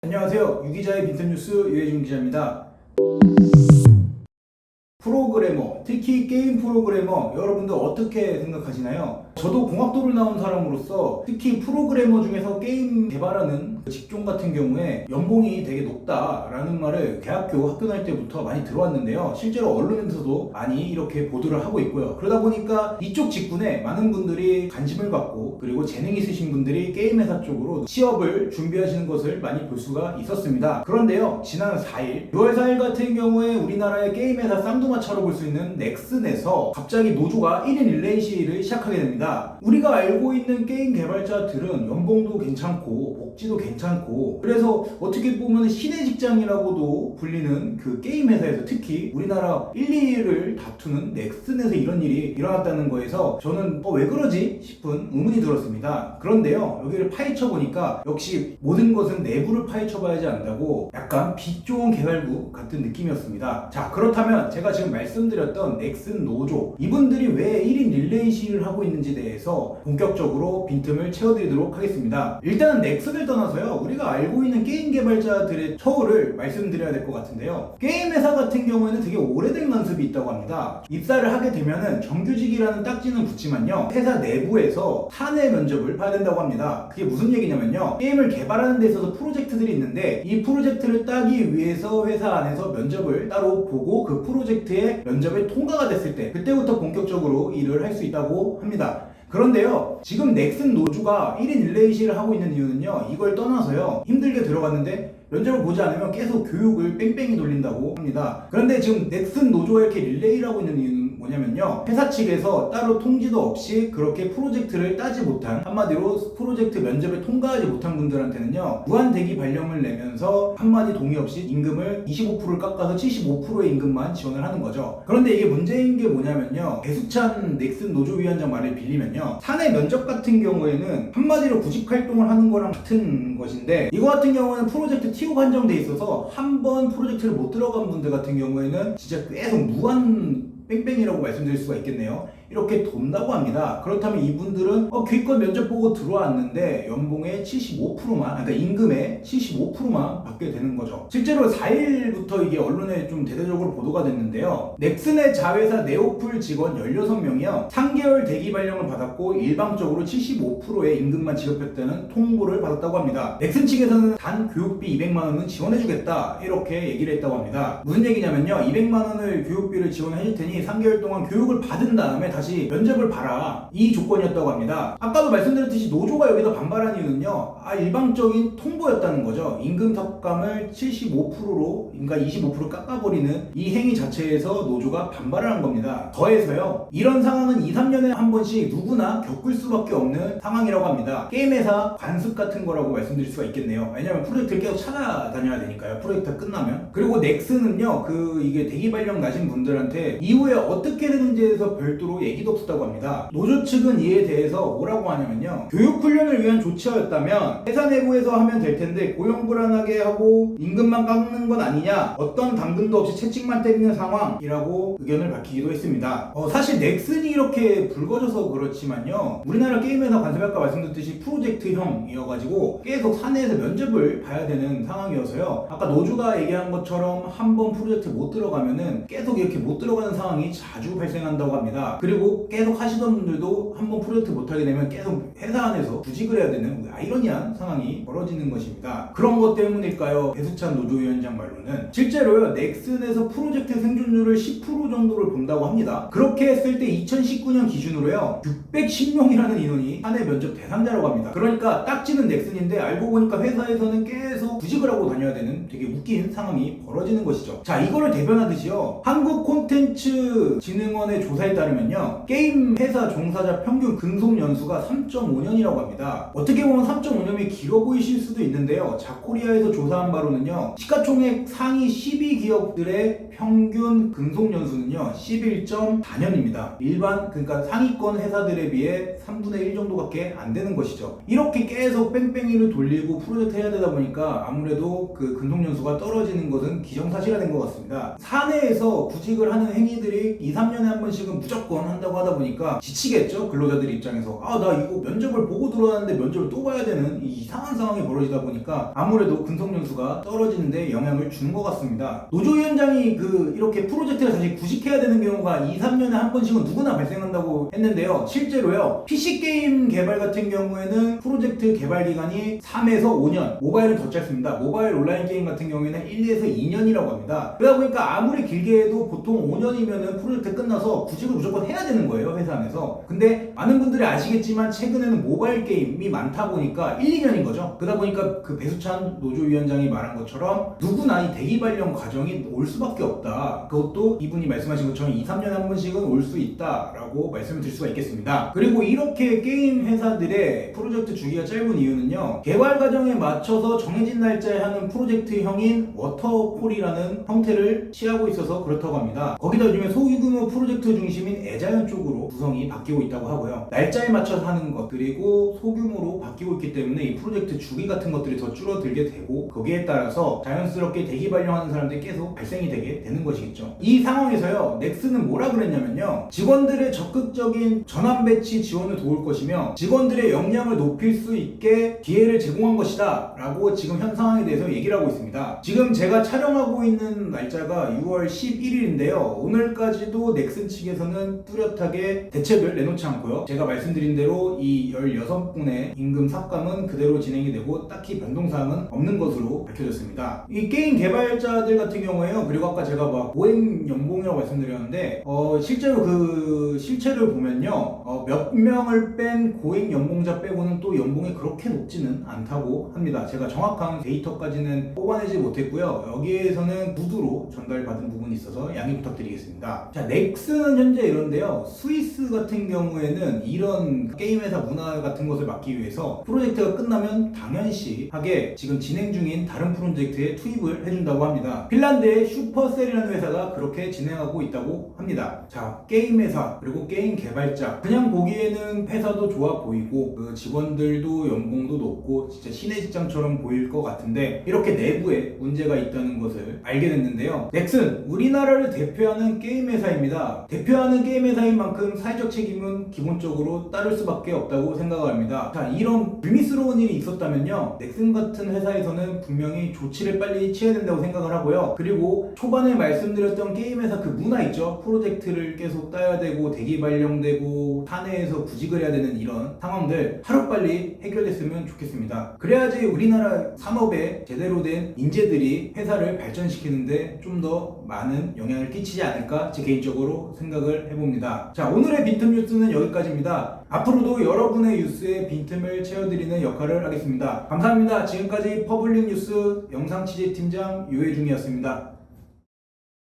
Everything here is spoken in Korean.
안녕하세요. 유기자의 빈틈뉴스 유해준 기자입니다. 프로그래머, 특히 게임 프로그래머 여러분들 어떻게 생각하시나요? 저도 공학도를 나온 사람으로서 특히 프로그래머 중에서 게임 개발하는 직종 같은 경우에 연봉이 되게 높다라는 말을 대학교 학교 다닐 때부터 많이 들어왔는데요. 실제로 언론에서도 많이 이렇게 보도를 하고 있고요. 그러다 보니까 이쪽 직군에 많은 분들이 관심을 갖고 그리고 재능 있으신 분들이 게임 회사 쪽으로 취업을 준비하시는 것을 많이 볼 수가 있었습니다. 그런데요, 지난 4일 6월 4일 같은 경우에 우리나라의 게임 회사 쌍두마차로 볼 수 있는 넥슨에서 갑자기 노조가 1인 릴레이 시위를 시작하게 됩니다. 우리가 알고 있는 게임 개발자들은 연봉도 괜찮고 복지도 괜찮고 그래서 어떻게 보면 신의 직장이라고도 불리는 그 게임 회사에서 특히 우리나라 1, 2위를 다투는 넥슨에서 이런 일이 일어났다는 거에서 저는 왜 그러지 싶은 의문이 들었습니다. 그런데요, 여기를 파헤쳐 보니까 역시 모든 것은 내부를 파헤쳐 봐야지 안다고 약간 빛 좋은 개발구 같은 느낌이었습니다. 자, 그렇다면 제가 지금 말씀드렸던 넥슨 노조, 이분들이 왜 1인 릴레이 시위를 하고 있는지 대해서 본격적으로 빈틈을 채워드리도록 하겠습니다. 일단 넥슨을 떠나서요, 우리가 알고 있는 게임 개발자들의 처우를 말씀드려야 될 것 같은데요. 게임 회사 같은 경우에는 되게 오래된 관습이 있다고 합니다. 입사를 하게 되면은 정규직이라는 딱지는 붙지만요, 회사 내부에서 사내 면접을 봐야 된다고 합니다. 그게 무슨 얘기냐면요, 게임을 개발하는 데 있어서 프로젝트들이 있는데 이 프로젝트를 따기 위해서 회사 안에서 면접을 따로 보고 그 프로젝트의 면접에 통과가 됐을 때 그때부터 본격적으로 일을 할 수 있다고 합니다. 그런데요, 지금 넥슨 노조가 1인 릴레이 시위를 하고 있는 이유는요, 이걸 떠나서요, 힘들게 들어갔는데 면접을 보지 않으면 계속 교육을 뺑뺑이 돌린다고 합니다. 그런데 지금 넥슨 노조가 이렇게 릴레이를 하고 있는 이유는 뭐냐면요, 회사 측에서 따로 통지도 없이 그렇게 프로젝트를 따지 못한, 한마디로 프로젝트 면접에 통과하지 못한 분들한테는요, 무한 대기 발령을 내면서 한마디 동의 없이 임금을 25%를 깎아서 75%의 임금만 지원을 하는 거죠. 그런데 이게 문제인 게 뭐냐면요, 배수찬 넥슨 노조위원장 말을 빌리면요, 사내 면접 같은 경우에는 한마디로 구직 활동을 하는 거랑 같은 것인데, 이거 같은 경우는 프로젝트 TO가 한정돼 있어서 한 번 프로젝트를 못 들어간 분들 같은 경우에는 진짜 계속 무한 뺑뺑이라고 말씀드릴 수가 있겠네요. 이렇게 돈다고 합니다. 그렇다면 이분들은 기껏 면접 보고 들어왔는데 연봉의 75%만, 그러니까 임금의 75%만 받게 되는 거죠. 실제로 4일부터 이게 언론에 좀 대대적으로 보도가 됐는데요, 넥슨의 자회사 네오플 직원 16명이요 3개월 대기 발령을 받았고 일방적으로 75%의 임금만 지급했다는 통보를 받았다고 합니다. 넥슨 측에서는 단 교육비 200만원은 지원해주겠다 이렇게 얘기를 했다고 합니다. 무슨 얘기냐면요, 200만원을 교육비를 지원해줄 테니 3개월 동안 교육을 받은 다음에 다시 면접을 봐라, 이 조건이었다고 합니다. 아까도 말씀드렸듯이 노조가 여기서 반발한 이유는요, 일방적인 통보였다는 거죠. 임금 삭감을 75%로, 그러니까 25% 깎아버리는 이 행위 자체에서 노조가 반발을 한 겁니다. 더해서요, 이런 상황은 2, 3년에 한 번씩 누구나 겪을 수밖에 없는 상황이라고 합니다. 게임회사 관습 같은 거라고 말씀드릴 수가 있겠네요. 왜냐면 프로젝트를 계속 찾아다녀야 되니까요, 프로젝트가 끝나면. 그리고 넥슨은요, 이게 대기 발령 나신 분들한테 이후에 어떻게 되는지에 대해서 별도로 얘기도 없었다고 합니다. 노조 측은 이에 대해서 뭐라고 하냐면요, 교육훈련을 위한 조치였다면 회사 내부에서 하면 될 텐데 고용 불안하게 하고 임금만 깎는 건 아니냐, 어떤 당근도 없이 채찍만 때리는 상황이라고 의견을 밝히기도 했습니다. 사실 넥슨이 이렇게 불거져서 그렇지만요, 우리나라 게임회사 관습이 아까 말씀드렸듯이 프로젝트형이어가지고 계속 사내에서 면접을 봐야 되는 상황이어서요, 아까 노조가 얘기한 것처럼 한번 프로젝트 못 들어가면은 계속 이렇게 못 들어가는 상황이 자주 발생한다고 합니다. 그리고 계속 하시던 분들도 한번 프로젝트 못하게 되면 계속 회사 안에서 구직을 해야 되는 아이러니한 상황이 벌어지는 것입니다. 그런 것 때문일까요? 배수찬 노조위원장 말로는 실제로요, 넥슨에서 프로젝트 생존율을 10% 정도를 본다고 합니다. 그렇게 했을 때 2019년 기준으로요 610명이라는 인원이 사내 면접 대상자라고 합니다. 그러니까 딱지는 넥슨인데 알고 보니까 회사에서는 계속 구직을 하고 다녀야 되는 되게 웃긴 상황이 벌어지는 것이죠. 자, 이거를 대변하듯이요, 한국콘텐츠진흥원의 조사에 따르면요, 게임 회사 종사자 평균 근속 연수가 3.5년이라고 합니다. 어떻게 보면 3.5년이 길어 보이실 수도 있는데요, 자코리아에서 조사한 바로는요, 시가총액 상위 12기업들의 평균 근속 연수는요 11.4년입니다. 일반, 그러니까 상위권 회사들에 비해 3분의 1 정도밖에 안 되는 것이죠. 이렇게 계속 뺑뺑이를 돌리고 프로젝트 해야 되다 보니까 아무래도 그 근속 연수가 떨어지는 것은 기정사실화된 것 같습니다. 사내에서 구직을 하는 행위들이 2, 3년에 한 번씩은 무조건 한다고 하다 보니까 지치겠죠, 근로자들 입장에서. 나 이거 면접을 보고 들어왔는데 면접을 또 봐야 되는 이 이상한 상황이 벌어지다 보니까 아무래도 아무래도 근속 연수가 떨어지는데 영향을 주는 것 같습니다. 노조위원장이 이렇게 프로젝트를 다시 구식해야 되는 경우가 2, 3년에 한 번씩은 누구나 발생한다고 했는데요. 실제로요, PC게임 개발 같은 경우에는 프로젝트 개발 기간이 3에서 5년, 모바일은 더 짧습니다. 모바일 온라인 게임 같은 경우에는 1에서 2년이라고 합니다. 그러다 보니까 아무리 길게 해도 보통 5년이면은 프로젝트 끝나서 구직을 무조건 해야 되는 거예요, 회사 안에서. 근데 많은 분들이 아시겠지만 최근에는 모바일 게임이 많다 보니까 1, 2년인 거죠. 그러다 보니까 배수찬 노조위원장이 말한 것처럼 누구나 이 대기 발령 과정이 올 수밖에 없다. 그것도 이분이 말씀하신 것처럼 2, 3년에 한 번씩은 올 수 있다라고 말씀을 드릴 수가 있겠습니다. 그리고 이렇게 게임 회사들의 프로젝트 주기가 짧은 이유는요, 개발 과정에 맞춰서 정해진 날짜에 하는 프로젝트형인 워터폴이라는 형태를 취하고 있어서 그렇다고 합니다. 거기다 요즘에 소규모 프로젝트 중심인 애자연 쪽으로 구성이 바뀌고 있다고 하고요. 날짜에 맞춰서 하는 것 그리고 소규모로 바뀌고 있기 때문에 이 프로젝트 주기 같은 것들이 더 줄어들게 되고, 거기에 따라서 자연스럽게 대기 발령하는 사람들이 계속 발생이 되게 되는 것이겠죠. 이 상황에서요, 넥슨은 뭐라 그랬냐면요, 직원들의 적극적인 전환 배치 지원을 도울 것이며 직원들의 역량을 높일 수 있게 기회를 제공한 것이다 라고 지금 현 상황에 대해서 얘기를 하고 있습니다. 지금 제가 촬영하고 있는 날짜가 6월 11일인데요 오늘까지도 넥슨 측에서는 뚜렷하게 대책을 내놓지 않고요, 제가 말씀드린 대로 이 16분의 임금 삭감은 그대로 진행이 되고 딱히 변동사항은 없는 것으로 밝혀졌습니다. 이 게임 개발자들 같은 경우에요, 그리고 아까 제가 고액 연봉이라고 말씀드렸는데 실제로 실체를 보면요, 몇 명을 뺀 고액 연봉자 빼고는 또 연봉이 그렇게 높지는 않다고 합니다. 제가 정확한 데이터까지는 뽑아내지 못했고요, 여기에서는 구두로 전달받은 부분이 있어서 양해 부탁드리겠습니다. 자, 넥슨은 현재 이런데요, 스위스 같은 경우에는 이런 게임 회사 문화 같은 것을 막기 위해서 프로젝트가 끝나면 당연시하게 지금 진행 중인 다른 프로젝트에 투입을 해준다고 합니다. 핀란드의 슈퍼셀이라는 회사가 그렇게 진행하고 있다고 합니다. 자, 게임 회사 그리고 게임 개발자, 그냥 보기에는 회사도 좋아 보이고 직원들도 연봉도 높고 진짜 시내 직장처럼 보일 것 같은데 이렇게 내부에 문제가 있다는 것을 알게 됐는데요. 넥슨, 우리나라를 대표하는 게임 회사입니다. 대표하는 게임 회사인 만큼 사회적 책임은 기본적으로 따를 수밖에 없다고 생각합니다. 자, 이런 불미스러운 일이 있었다면요, 넥슨 같은 회사에서는 분명히 조치를 빨리 취해야 된다고 생각을 하고요. 그리고 초반에 말씀드렸던 게임 회사 문화 있죠. 프로젝트를 계속 따야 되고 대기 발령되고 사내에서 구직을 해야 되는 이런 상황들 하루빨리 해결됐으면 좋겠습니다. 그래야지 우리나라 산업에 제대로 된 인재들이 회사를 발전시키는데 좀 더 많은 영향을 끼치지 않을까 제 개인적으로 생각을 해봅니다. 자, 오늘의 빈틈 뉴스는 여기까지입니다. 앞으로도 여러분의 뉴스에 빈틈을 채워드리는 역할을 하겠습니다. 감사합니다. 지금까지 퍼블릭 뉴스 영상 취재 팀장 유해중이었습니다.